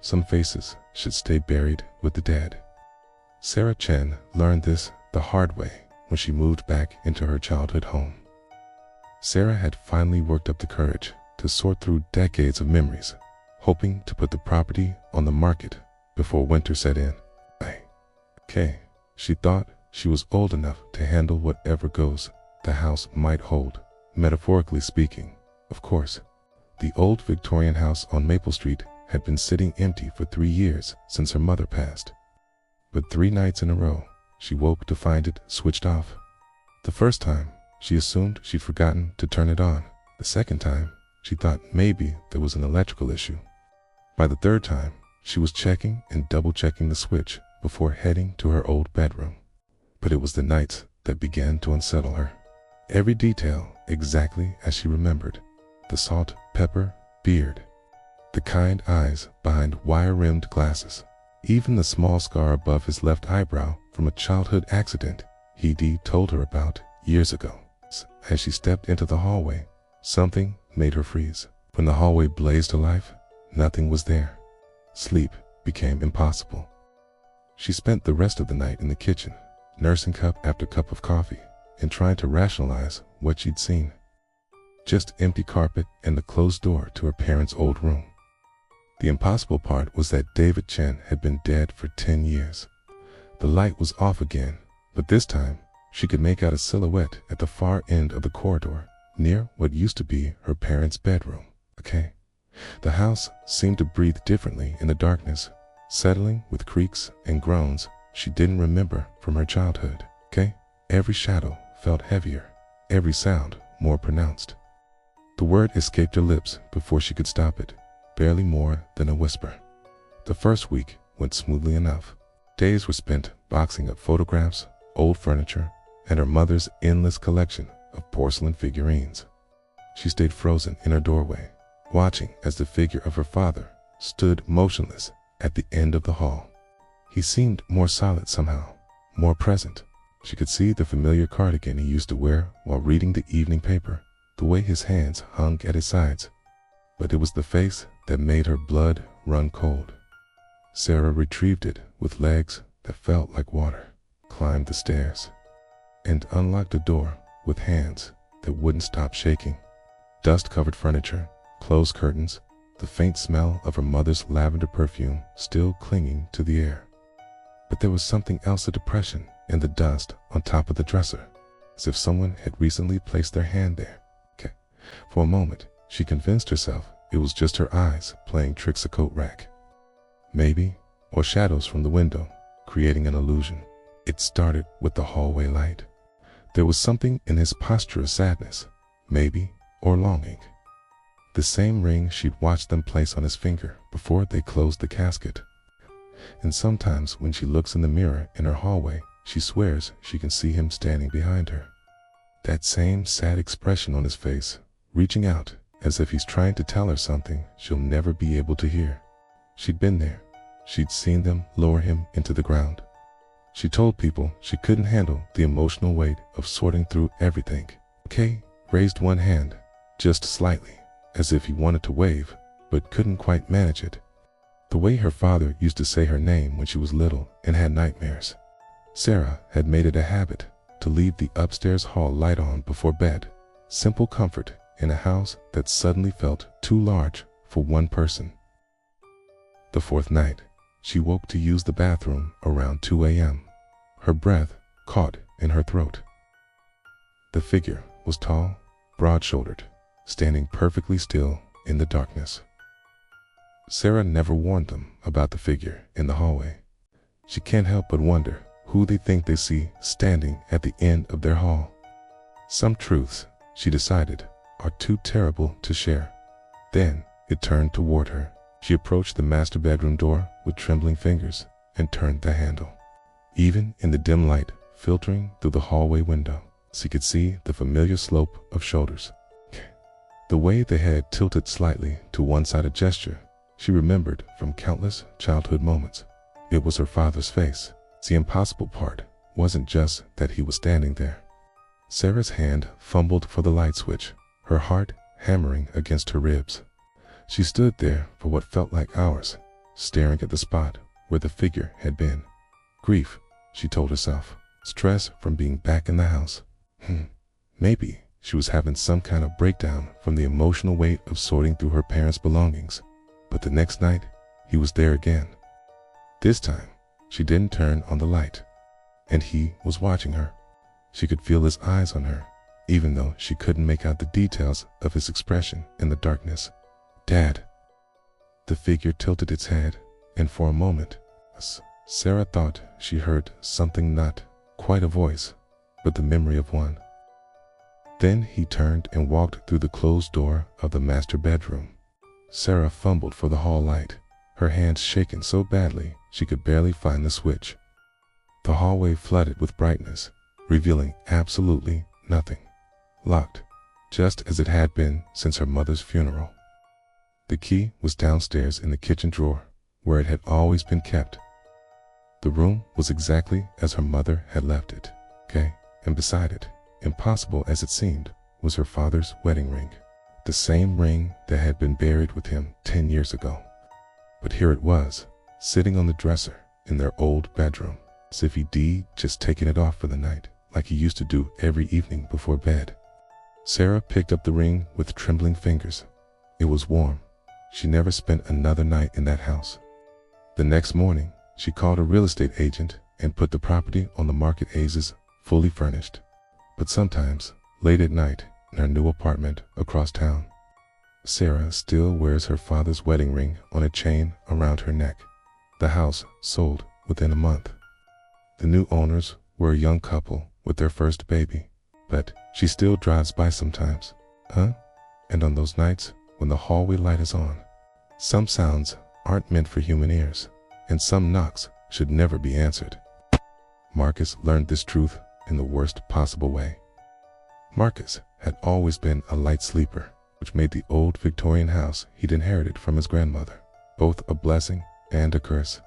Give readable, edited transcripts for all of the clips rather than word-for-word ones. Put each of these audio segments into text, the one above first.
some faces should stay buried with the dead. Sarah Chen learned this the hard way when she moved back into her childhood home. Sarah had finally worked up the courage to sort through decades of memories, hoping to put the property on the market before winter set in. She thought she was old enough to handle whatever goes the house might hold, metaphorically speaking, of course. The old Victorian house on Maple Street had been sitting empty for 3 years since her mother passed. But 3 nights in a row, she woke to find it switched off. The first time, she assumed she'd forgotten to turn it on. The second time, she thought maybe there was an electrical issue. By the third time, she was checking and double-checking the switch before heading to her old bedroom. But it was the nights that began to unsettle her. Every detail exactly as she remembered. The salt, pepper, beard. The kind eyes behind wire-rimmed glasses. Even the small scar above his left eyebrow from a childhood accident he'd told her about years ago. As she stepped into the hallway, something made her freeze. When the hallway blazed to life, nothing was there. Sleep became impossible. She spent the rest of the night in the kitchen, nursing cup after cup of coffee, and trying to rationalize what she'd seen. Just empty carpet and the closed door to her parents' old room. The impossible part was that David Chen had been dead for 10 years. The light was off again, but this time she could make out a silhouette at the far end of the corridor, near what used to be her parents' bedroom. The house seemed to breathe differently in the darkness, settling with creaks and groans she didn't remember from her childhood. Every shadow felt heavier, every sound more pronounced. The word escaped her lips before she could stop it, barely more than a whisper. The first week went smoothly enough. Days were spent boxing up photographs, old furniture, and her mother's endless collection of porcelain figurines. She stayed frozen in her doorway, watching as the figure of her father stood motionless at the end of the hall. He seemed more solid somehow, more present. She could see the familiar cardigan he used to wear while reading the evening paper, the way his hands hung at his sides. But it was the face that made her blood run cold. Sarah retrieved it with legs that felt like water, climbed the stairs, and unlocked the door with hands that wouldn't stop shaking. Dust-covered furniture, closed curtains, the faint smell of her mother's lavender perfume still clinging to the air. But there was something else, a depression in the dust on top of the dresser, as if someone had recently placed their hand there. For a moment, she convinced herself it was just her eyes playing tricks a coat rack. Maybe, or shadows from the window, creating an illusion. It started with the hallway light. There was something in his posture of sadness, maybe, or longing. The same ring she'd watched them place on his finger before they closed the casket. And sometimes when she looks in the mirror in her hallway, she swears she can see him standing behind her. That same sad expression on his face, reaching out as if he's trying to tell her something she'll never be able to hear. She'd been there. She'd seen them lower him into the ground. She told people she couldn't handle the emotional weight of sorting through everything. Kay raised one hand, just slightly, as if he wanted to wave, but couldn't quite manage it. The way her father used to say her name when she was little and had nightmares. Sarah had made it a habit to leave the upstairs hall light on before bed. Simple comfort in a house that suddenly felt too large for one person. The fourth night, she woke to use the bathroom around 2 a.m. Her breath caught in her throat. The figure was tall, broad-shouldered, standing perfectly still in the darkness. Sarah never warned them about the figure in the hallway. She can't help but wonder who they think they see standing at the end of their hall. Some truths, she decided, are too terrible to share. Then it turned toward her. She approached the master bedroom door with trembling fingers and turned the handle. Even in the dim light filtering through the hallway window, she could see the familiar slope of shoulders. The way the head tilted slightly to one side, a gesture she remembered from countless childhood moments. It was her father's face. The impossible part wasn't just that he was standing there. Sarah's hand fumbled for the light switch, her heart hammering against her ribs. She stood there for what felt like hours, staring at the spot where the figure had been. Grief, she told herself. Stress from being back in the house. Maybe she was having some kind of breakdown from the emotional weight of sorting through her parents' belongings. But the next night, he was there again. This time, she didn't turn on the light, and he was watching her. She could feel his eyes on her, even though she couldn't make out the details of his expression in the darkness. "Dad." The figure tilted its head, and for a moment, Sarah thought she heard something, not quite a voice, but the memory of one. Then he turned and walked through the closed door of the master bedroom. Sarah fumbled for the hall light, her hands shaking so badly she could barely find the switch. The hallway flooded with brightness, revealing absolutely nothing. Locked, just as it had been since her mother's funeral. The key was downstairs in the kitchen drawer, where it had always been kept. The room was exactly as her mother had left it, and beside it, impossible as it seemed, was her father's wedding ring. The same ring that had been buried with him 10 years ago. But here it was, sitting on the dresser in their old bedroom, as if he'd just taken it off for the night, like he used to do every evening before bed. Sarah picked up the ring with trembling fingers. It was warm. She never spent another night in that house. The next morning, she called a real estate agent and put the property on the market as fully furnished. But sometimes, late at night, in her new apartment across town, Sarah still wears her father's wedding ring on a chain around her neck. The house sold within a month. The new owners were a young couple with their first baby, but she still drives by sometimes. And on those nights when the hallway light is on, some sounds aren't meant for human ears, and some knocks should never be answered. Marcus learned this truth in the worst possible way. Marcus had always been a light sleeper, which made the old Victorian house he'd inherited from his grandmother both a blessing and a curse.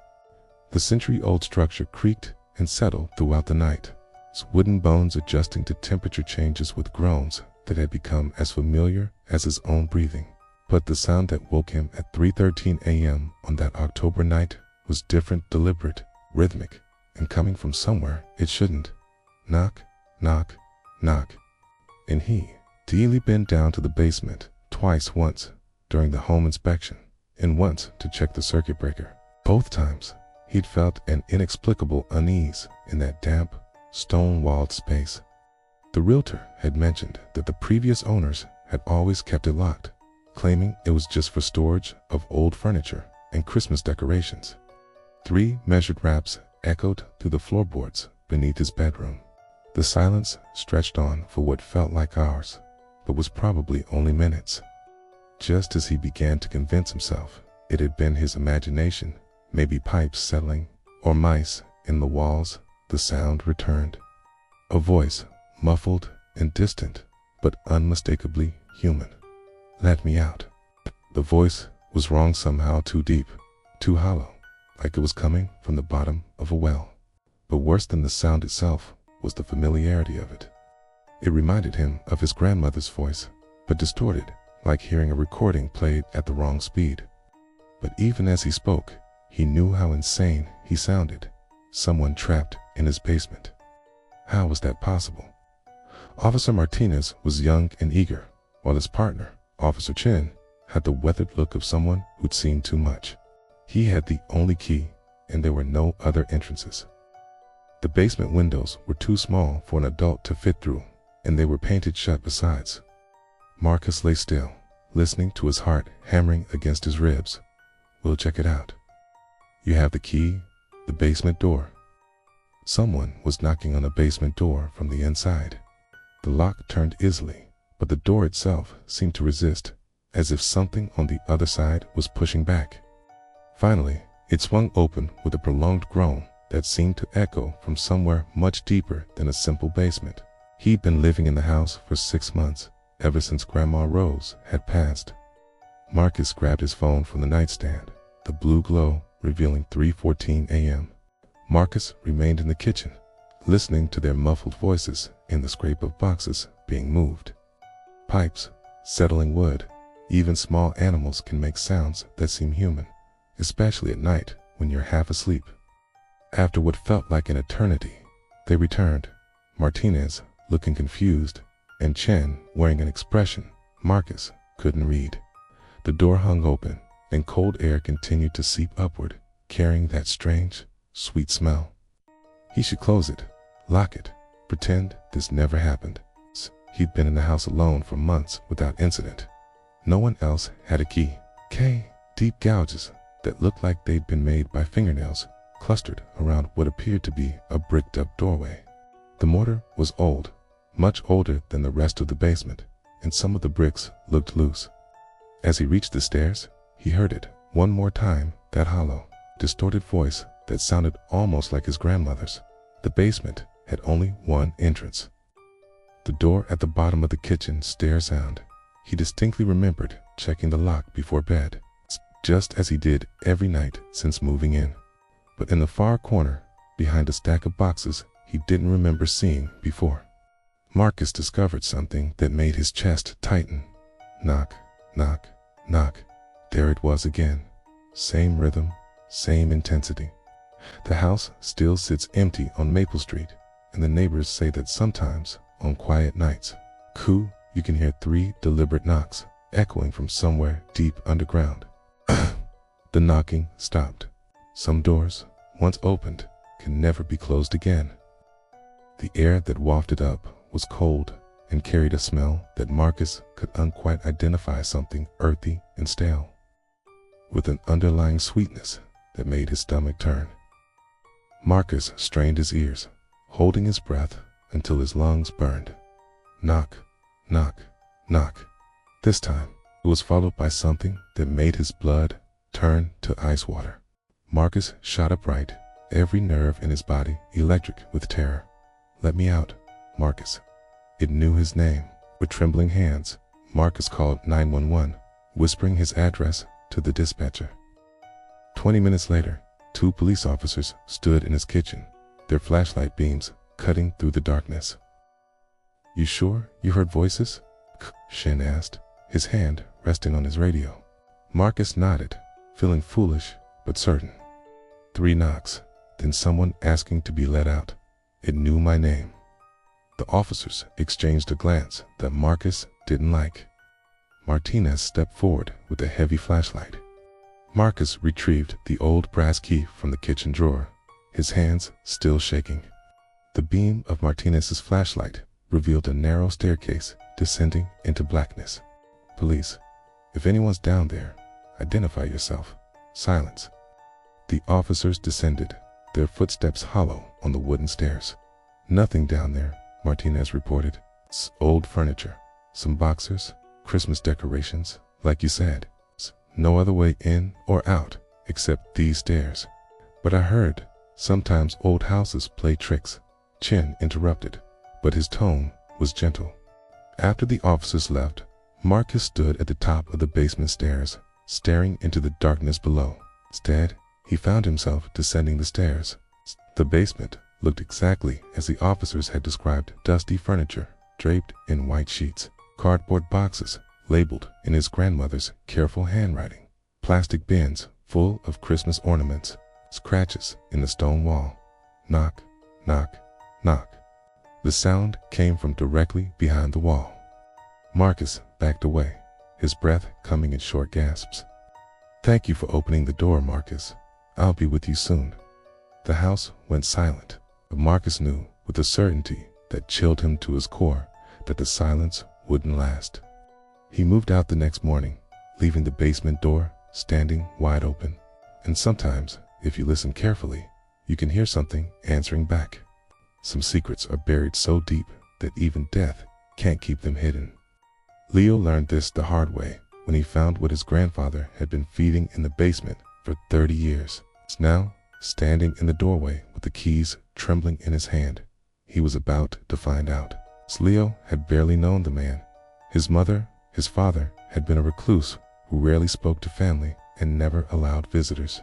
The century-old structure creaked and settled throughout the night, its wooden bones adjusting to temperature changes with groans that had become as familiar as his own breathing. But the sound that woke him at 3:13 a.m. on that October night was different, deliberate, rhythmic, and coming from somewhere it shouldn't. Knock, knock, knock. And he daily been down to the basement twice, once during the home inspection and once to check the circuit breaker. Both times, he'd felt an inexplicable unease in that damp, stone-walled space. The realtor had mentioned that the previous owners had always kept it locked, claiming it was just for storage of old furniture and Christmas decorations. 3 measured raps echoed through the floorboards beneath his bedroom. The silence stretched on for what felt like hours, but was probably only minutes. Just as he began to convince himself it had been his imagination, maybe pipes settling, or mice in the walls, the sound returned. A voice, muffled and distant, but unmistakably human. "Let me out." The voice was wrong somehow, too deep, too hollow, like it was coming from the bottom of a well. But worse than the sound itself was the familiarity of it. It reminded him of his grandmother's voice, but distorted, like hearing a recording played at the wrong speed. But even as he spoke, he knew how insane he sounded, someone trapped in his basement. How was that possible? Officer Martinez was young and eager, while his partner, Officer Chin, had the weathered look of someone who'd seen too much. He had the only key, and there were no other entrances. The basement windows were too small for an adult to fit through, and they were painted shut besides. Marcus lay still, listening to his heart hammering against his ribs. "We'll check it out." "You have the key, the basement door." Someone was knocking on the basement door from the inside. The lock turned easily, but the door itself seemed to resist, as if something on the other side was pushing back. Finally, it swung open with a prolonged groan that seemed to echo from somewhere much deeper than a simple basement. He'd been living in the house for 6 months, ever since Grandma Rose had passed. Marcus grabbed his phone from the nightstand, the blue glow revealing 3:14 a.m. Marcus remained in the kitchen, listening to their muffled voices and the scrape of boxes being moved. Pipes, settling wood, even small animals can make sounds that seem human, especially at night when you're half asleep. After what felt like an eternity, they returned, Martinez looking confused and Chen wearing an expression Marcus couldn't read. The door hung open and cold air continued to seep upward, carrying that strange, sweet smell. He should close it, lock it, pretend this never happened. He'd been in the house alone for months without incident. No one else had a key. Deep gouges that looked like they'd been made by fingernails clustered around what appeared to be a bricked-up doorway. The mortar was old, much older than the rest of the basement, and some of the bricks looked loose. As he reached the stairs, he heard it one more time, that hollow, distorted voice that sounded almost like his grandmother's. The basement had only one entrance. The door at the bottom of the kitchen stair sound. He distinctly remembered checking the lock before bed, just as he did every night since moving in. But in the far corner, behind a stack of boxes he didn't remember seeing before, Marcus discovered something that made his chest tighten. Knock, knock, knock. There it was again. Same rhythm, same intensity. The house still sits empty on Maple Street, and the neighbors say that sometimes, on quiet nights, you can hear 3 deliberate knocks echoing from somewhere deep underground. The knocking stopped. Some doors, once opened, can never be closed again. The air that wafted up was cold and carried a smell that Marcus could unquite identify something earthy and stale, with an underlying sweetness that made his stomach turn. Marcus strained his ears, holding his breath until his lungs burned. Knock, knock, knock. This time, it was followed by something that made his blood turn to ice water. Marcus shot upright, every nerve in his body electric with terror. Let me out, Marcus. It knew his name. With trembling hands, Marcus called 911, whispering his address to the dispatcher. 20 minutes later, 2 police officers stood in his kitchen, their flashlight beams cutting through the darkness. You sure you heard voices? Shen asked, his hand resting on his radio. Marcus nodded, feeling foolish but certain. 3 knocks, then someone asking to be let out. It knew my name. The officers exchanged a glance that Marcus didn't like. Martinez stepped forward with a heavy flashlight. Marcus retrieved the old brass key from the kitchen drawer, his hands still shaking. The beam of Martinez's flashlight revealed a narrow staircase descending into blackness. Police, if anyone's down there, identify yourself. Silence. The officers descended, their footsteps hollow on the wooden stairs. Nothing down there, Martinez reported. Old furniture, some boxers, Christmas decorations, like you said. No other way in or out except these stairs. But I heard, sometimes old houses play tricks. Chen interrupted, but his tone was gentle. After the officers left, Marcus stood at the top of the basement stairs, staring into the darkness below. Instead, he found himself descending the stairs. The basement looked exactly as the officers had described: dusty furniture, draped in white sheets, cardboard boxes labeled in his grandmother's careful handwriting, plastic bins full of Christmas ornaments, scratches in the stone wall. Knock, knock, knock. The sound came from directly behind the wall. Marcus backed away, his breath coming in short gasps. Thank you for opening the door, Marcus. I'll be with you soon. The house went silent, but Marcus knew with a certainty that chilled him to his core that the silence wouldn't last. He moved out the next morning, leaving the basement door standing wide open. And sometimes, if you listen carefully, you can hear something answering back. Some secrets are buried so deep that even death can't keep them hidden. Leo learned this the hard way when he found what his grandfather had been feeding in the basement for 30 years. Now, standing in the doorway with the keys trembling in his hand, he was about to find out. Leo had barely known the man. His mother, his father, had been a recluse who rarely spoke to family and never allowed visitors.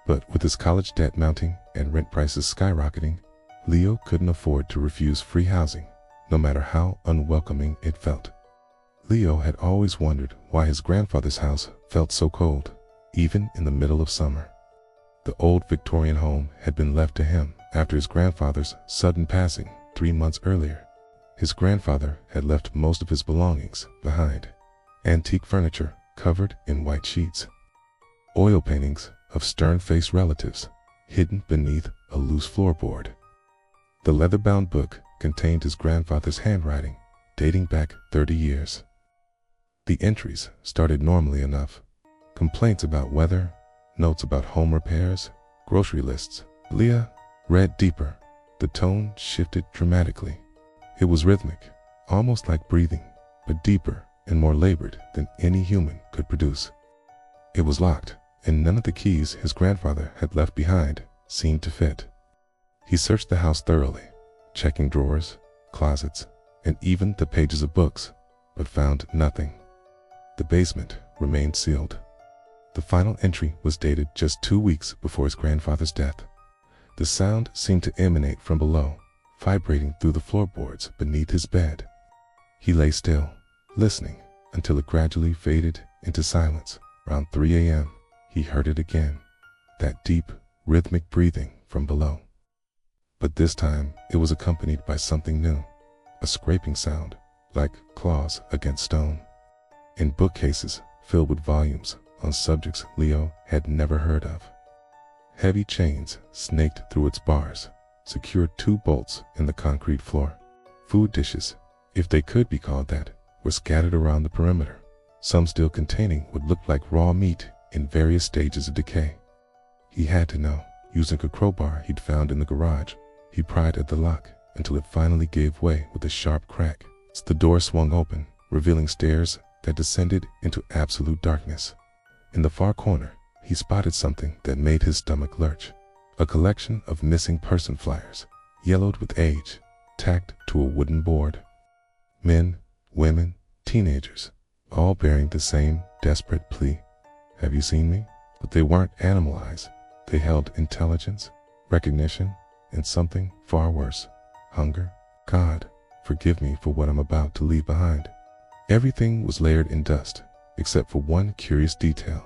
But with his college debt mounting and rent prices skyrocketing, Leo couldn't afford to refuse free housing, no matter how unwelcoming it felt. Leo had always wondered why his grandfather's house felt so cold. even in the middle of summer. The old Victorian home had been left to him after his grandfather's sudden passing 3 months earlier. His grandfather had left most of his belongings behind: antique furniture covered in white sheets, oil paintings of stern-faced relatives hidden beneath a loose floorboard. The leather-bound book contained his grandfather's handwriting, dating back 30 years. The entries started normally enough: complaints about weather, notes about home repairs, grocery lists. Leah read deeper. The tone shifted dramatically. It was rhythmic, almost like breathing, but deeper and more labored than any human could produce. It was locked, and none of the keys his grandfather had left behind seemed to fit. He searched the house thoroughly, checking drawers, closets, and even the pages of books, but found nothing. The basement remained sealed. The final entry was dated just 2 weeks before his grandfather's death. The sound seemed to emanate from below, vibrating through the floorboards beneath his bed. He lay still, listening, until it gradually faded into silence. Around 3 a.m., he heard it again, that deep, rhythmic breathing from below. But this time, it was accompanied by something new, a scraping sound, like claws against stone. In bookcases filled with volumes on subjects Leo had never heard of. Heavy chains snaked through its bars, secured 2 bolts in the concrete floor. Food dishes, if they could be called that, were scattered around the perimeter, some still containing what looked like raw meat in various stages of decay. He had to know. Using a crowbar he'd found in the garage, he pried at the lock until it finally gave way with a sharp crack. The door swung open, revealing stairs that descended into absolute darkness. In the far corner, he spotted something that made his stomach lurch: a collection of missing person flyers, yellowed with age, tacked to a wooden board. Men, women, teenagers, all bearing the same desperate plea: "Have you seen me?" But they weren't animal eyes. They held intelligence, recognition, and something far worse: hunger. God, forgive me for what I'm about to leave behind. Everything was layered in dust, except for one curious detail: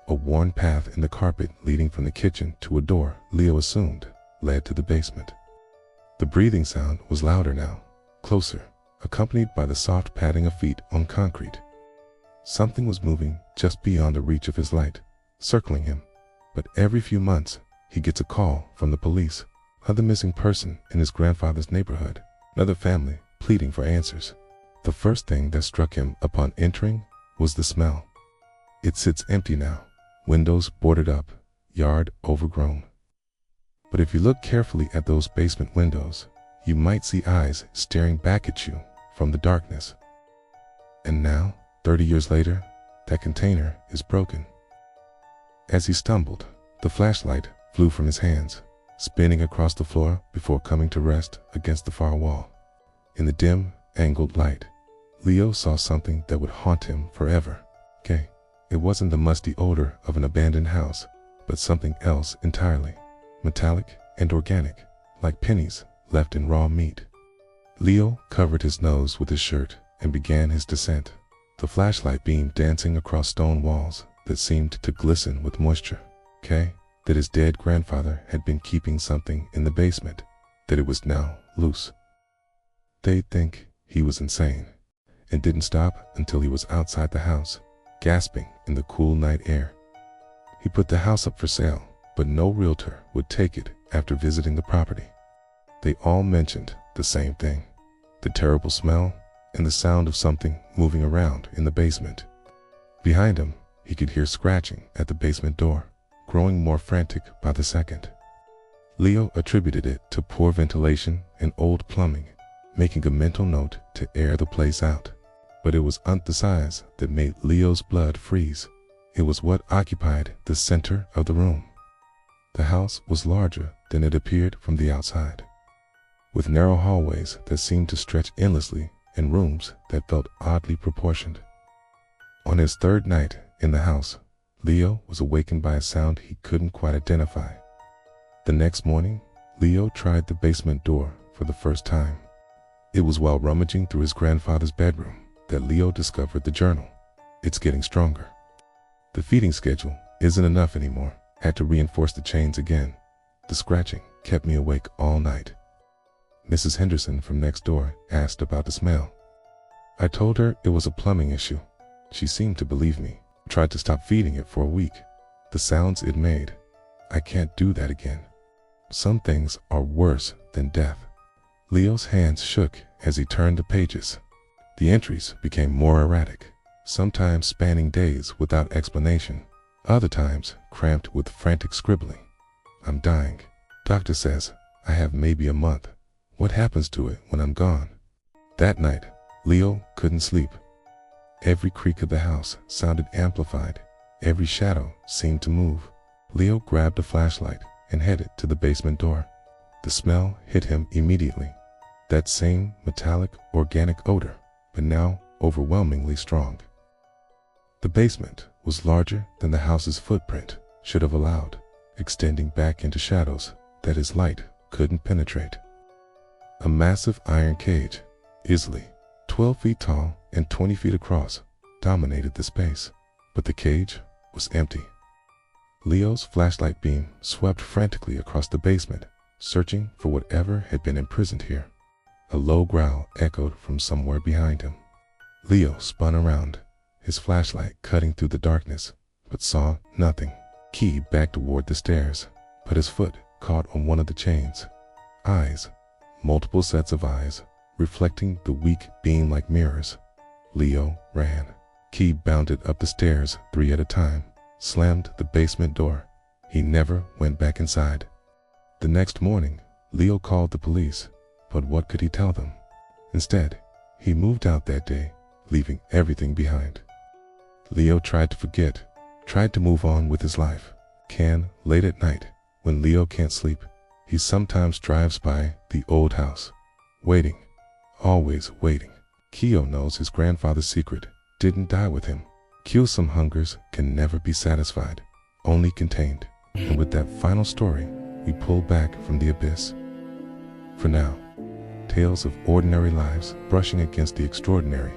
a worn path in the carpet leading from the kitchen to a door Leo assumed led to the basement. The breathing sound was louder now, closer, accompanied by the soft padding of feet on concrete. Something was moving just beyond the reach of his light, circling him. But every few months, he gets a call from the police: another missing person in his grandfather's neighborhood, another family pleading for answers. The first thing that struck him upon entering was the smell. It sits empty now, windows boarded up, yard overgrown. But if you look carefully at those basement windows, you might see eyes staring back at you from the darkness. And now, 30 years later, that container is broken. As he stumbled, the flashlight flew from his hands, spinning across the floor before coming to rest against the far wall. In the dim, angled light, Leo saw something that would haunt him forever. It wasn't the musty odor of an abandoned house, but something else entirely, metallic and organic, like pennies left in raw meat. Leo covered his nose with his shirt and began his descent, the flashlight beam dancing across stone walls that seemed to glisten with moisture. That his dead grandfather had been keeping something in the basement, that it was now loose. They'd think he was insane, and didn't stop until he was outside the house, gasping in the cool night air. He put the house up for sale, but no realtor would take it after visiting the property. They all mentioned the same thing: the terrible smell and the sound of something moving around in the basement. Behind him, he could hear scratching at the basement door, growing more frantic by the second. Leo attributed it to poor ventilation and old plumbing, making a mental note to air the place out. But it was the size that made Leo's blood freeze. It was what occupied the center of the room. The house was larger than it appeared from the outside, with narrow hallways that seemed to stretch endlessly and rooms that felt oddly proportioned. On his 3rd night in the house, Leo was awakened by a sound he couldn't quite identify. The next morning, Leo tried the basement door for the first time. It was while rummaging through his grandfather's bedroom that Leo discovered the journal. It's getting stronger. The feeding schedule isn't enough anymore. Had to reinforce the chains again. The scratching kept me awake all night. Mrs. Henderson from next door asked about the smell. I told her it was a plumbing issue. She seemed to believe me. Tried to stop feeding it for a week. The sounds it made. I can't do that again. Some things are worse than death. Leo's hands shook as he turned the pages. The entries became more erratic, sometimes spanning days without explanation, other times cramped with frantic scribbling. I'm dying. Doctor says I have maybe a month. What happens to it when I'm gone? That night, Leo couldn't sleep. Every creak of the house sounded amplified. Every shadow seemed to move. Leo grabbed a flashlight and headed to the basement door. The smell hit him immediately. That same metallic, organic odor, but now overwhelmingly strong. The basement was larger than the house's footprint should have allowed, extending back into shadows that his light couldn't penetrate. A massive iron cage, easily 12 feet tall and 20 feet across, dominated the space, but the cage was empty. Leo's flashlight beam swept frantically across the basement, searching for whatever had been imprisoned here. A low growl echoed from somewhere behind him. Leo spun around, his flashlight cutting through the darkness, but saw nothing. He backed toward the stairs, but his foot caught on one of the chains. Eyes, multiple sets of eyes, reflecting the weak beam like mirrors. Leo ran. He bounded up the stairs 3 at a time, slammed the basement door. He never went back inside. The next morning, Leo called the police, but what could he tell them? Instead, he moved out that day, leaving everything behind. Leo tried to forget, tried to move on with his life. Late at night, when Leo can't sleep, he sometimes drives by the old house, waiting, always waiting. Keo knows his grandfather's secret didn't die with him. Some hungers can never be satisfied, only contained. And with that final story, we pull back from the abyss. For now, tales of ordinary lives brushing against the extraordinary,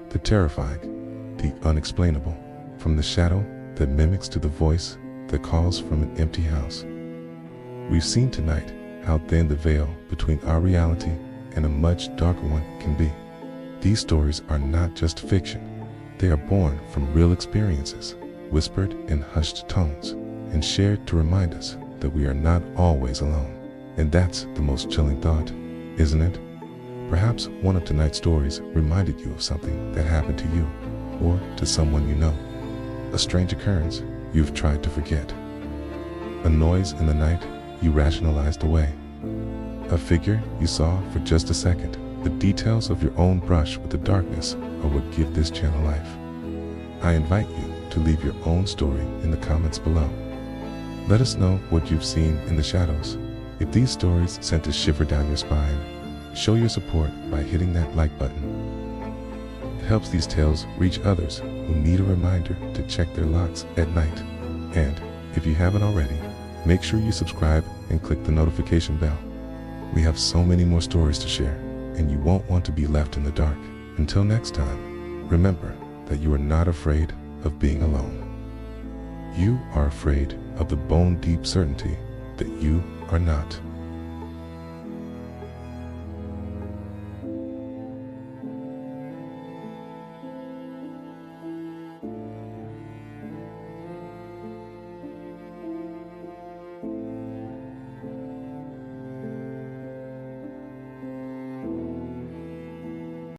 the terrifying, the unexplainable, from the shadow that mimics to the voice that calls from an empty house. We've seen tonight how thin the veil between our reality and a much darker one can be. These stories are not just fiction. They are born from real experiences, whispered in hushed tones, and shared to remind us that we are not always alone. And that's the most chilling thought, isn't it? Perhaps one of tonight's stories reminded you of something that happened to you, or to someone you know. A strange occurrence you've tried to forget. A noise in the night you rationalized away. A figure you saw for just a second. The details of your own brush with the darkness are what give this channel life. I invite you to leave your own story in the comments below. Let us know what you've seen in the shadows. If these stories sent a shiver down your spine, show your support by hitting that like button. It helps these tales reach others who need a reminder to check their locks at night. And if you haven't already, make sure you subscribe and click the notification bell. We have so many more stories to share, and you won't want to be left in the dark. Until next time, remember that you are not afraid of being alone. You are afraid of the bone-deep certainty that you are not.